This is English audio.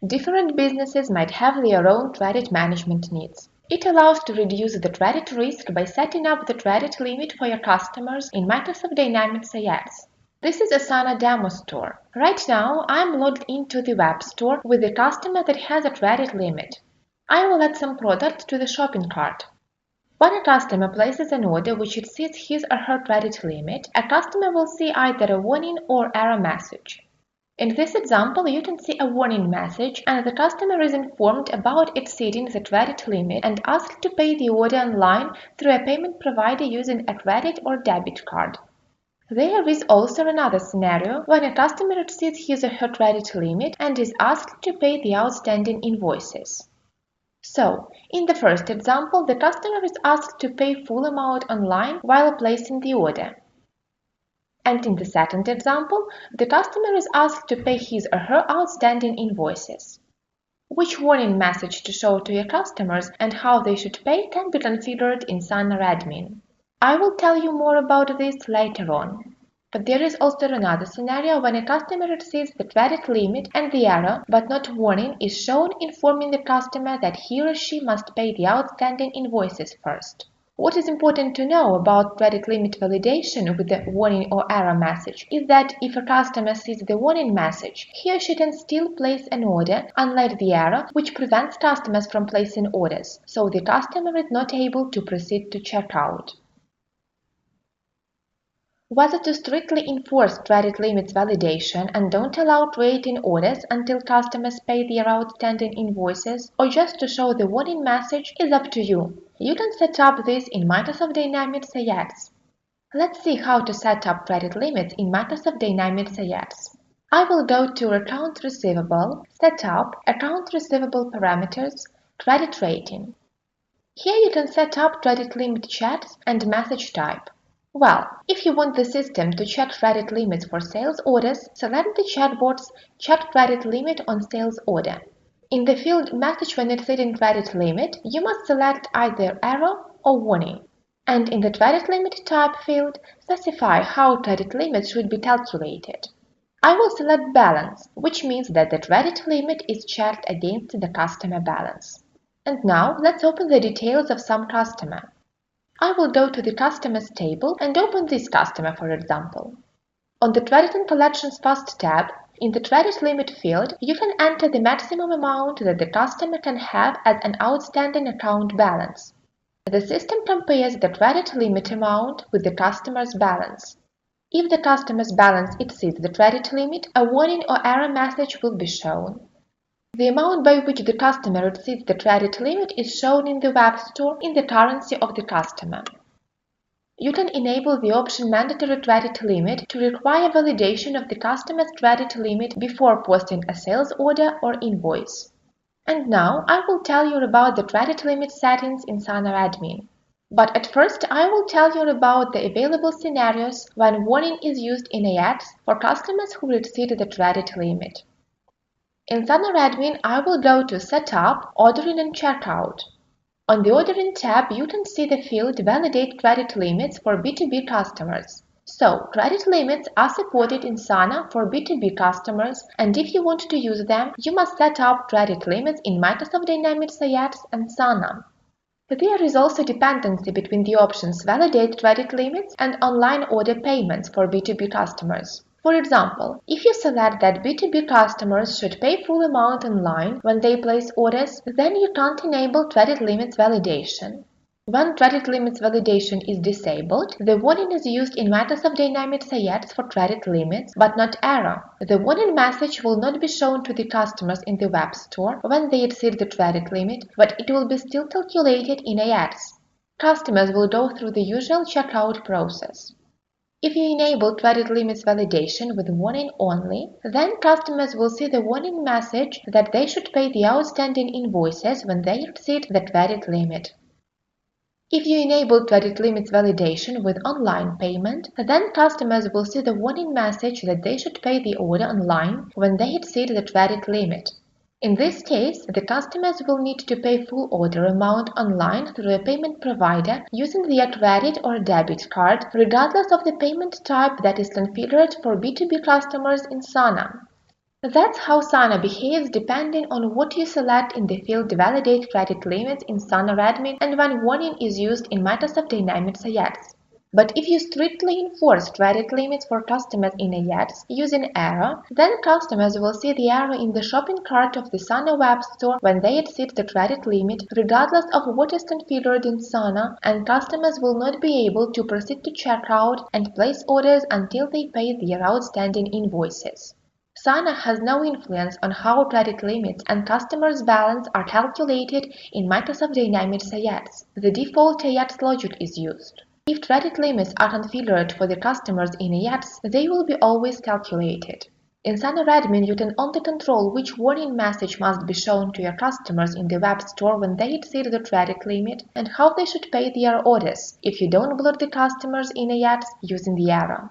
Different businesses might have their own credit management needs. It allows to reduce the credit risk by setting up the credit limit for your customers in Microsoft Dynamics AX. This is Asana demo store. Right now, I'm logged into the web store with a customer that has a credit limit. I will add some products to the shopping cart. When a customer places an order which exceeds his or her credit limit, a customer will see either a warning or error message. In this example, you can see a warning message and the customer is informed about exceeding the credit limit and asked to pay the order online through a payment provider using a credit or debit card. There is also another scenario when a customer exceeds his or her credit limit and is asked to pay the outstanding invoices. So, in the first example, the customer is asked to pay full amount online while placing the order. And in the second example, the customer is asked to pay his or her outstanding invoices. Which warning message to show to your customers and how they should pay can be configured in Sana Admin. I will tell you more about this later on. But there is also another scenario when a customer exceeds the credit limit and the error, but not warning, is shown informing the customer that he or she must pay the outstanding invoices first. What is important to know about credit limit validation with the warning or error message is that if a customer sees the warning message, he or she can still place an order unlike the error, which prevents customers from placing orders, so the customer is not able to proceed to checkout. Whether to strictly enforce credit limits validation and don't allow creating orders until customers pay their outstanding invoices, or just to show the warning message is up to you. You can set up this in Microsoft Dynamics AX. Let's see how to set up credit limits in Microsoft Dynamics AX. I will go to Account Receivable, Set Up, Account Receivable Parameters, Credit Rating. Here you can set up credit limit chats and message type. Well, if you want the system to check credit limits for sales orders, select the chatbot's Check Credit Limit on Sales Order. In the field Message when exceeding credit limit, you must select either error or warning. And in the credit limit type field, specify how credit limits should be calculated. I will select balance, which means that the credit limit is checked against the customer balance. And now let's open the details of some customer. I will go to the Customers table and open this customer, for example. On the Credit and Collections Past tab, in the Credit Limit field, you can enter the maximum amount that the customer can have as an outstanding account balance. The system compares the credit limit amount with the customer's balance. If the customer's balance exceeds the credit limit, a warning or error message will be shown. The amount by which the customer exceeds the credit limit is shown in the web store in the currency of the customer. You can enable the option Mandatory Credit Limit to require validation of the customer's credit limit before posting a sales order or invoice. And now I will tell you about the credit limit settings in Sana Admin. But at first I will tell you about the available scenarios when warning is used in AX for customers who exceed the credit limit. In Sana Admin, I will go to Setup, Ordering and Checkout. On the Ordering tab, you can see the field Validate Credit Limits for B2B customers. So, credit limits are supported in Sana for B2B customers, and if you want to use them, you must set up credit limits in Microsoft Dynamics AX and Sana. There is also dependency between the options Validate Credit Limits and Online Order Payments for B2B customers. For example, if you select that B2B customers should pay full amount online when they place orders, then you can't enable credit limits validation. When credit limits validation is disabled, the warning is used in Microsoft Dynamics AX for credit limits, but not error. The warning message will not be shown to the customers in the web store when they exceed the credit limit, but it will be still calculated in AX. Customers will go through the usual checkout process. If you enable credit limits validation with warning only, then customers will see the warning message that they should pay the outstanding invoices when they exceed the credit limit. If you enable credit limits validation with online payment, then customers will see the warning message that they should pay the order online when they exceed the credit limit. In this case, the customers will need to pay full order amount online through a payment provider using their credit or debit card, regardless of the payment type that is configured for B2B customers in Sana. That's how Sana behaves depending on what you select in the field Validate Credit Limits in SanaRadmin and when warning is used in Microsoft Dynamics AJAX. But if you strictly enforce credit limits for customers in AJAX using arrow, then customers will see the arrow in the shopping cart of the Sana web store when they exceed the credit limit, regardless of what is configured in Sana, and customers will not be able to proceed to checkout and place orders until they pay their outstanding invoices. Sana has no influence on how credit limits and customers' balance are calculated in Microsoft Dynamics AJAX. The default AJAX logic is used. If credit limits are configured for the customers in AJAX, they will be always calculated. In SanaRadmin, you can only control which warning message must be shown to your customers in the web store when they exceed the credit limit and how they should pay their orders if you don't block the customers in AJAX using the arrow.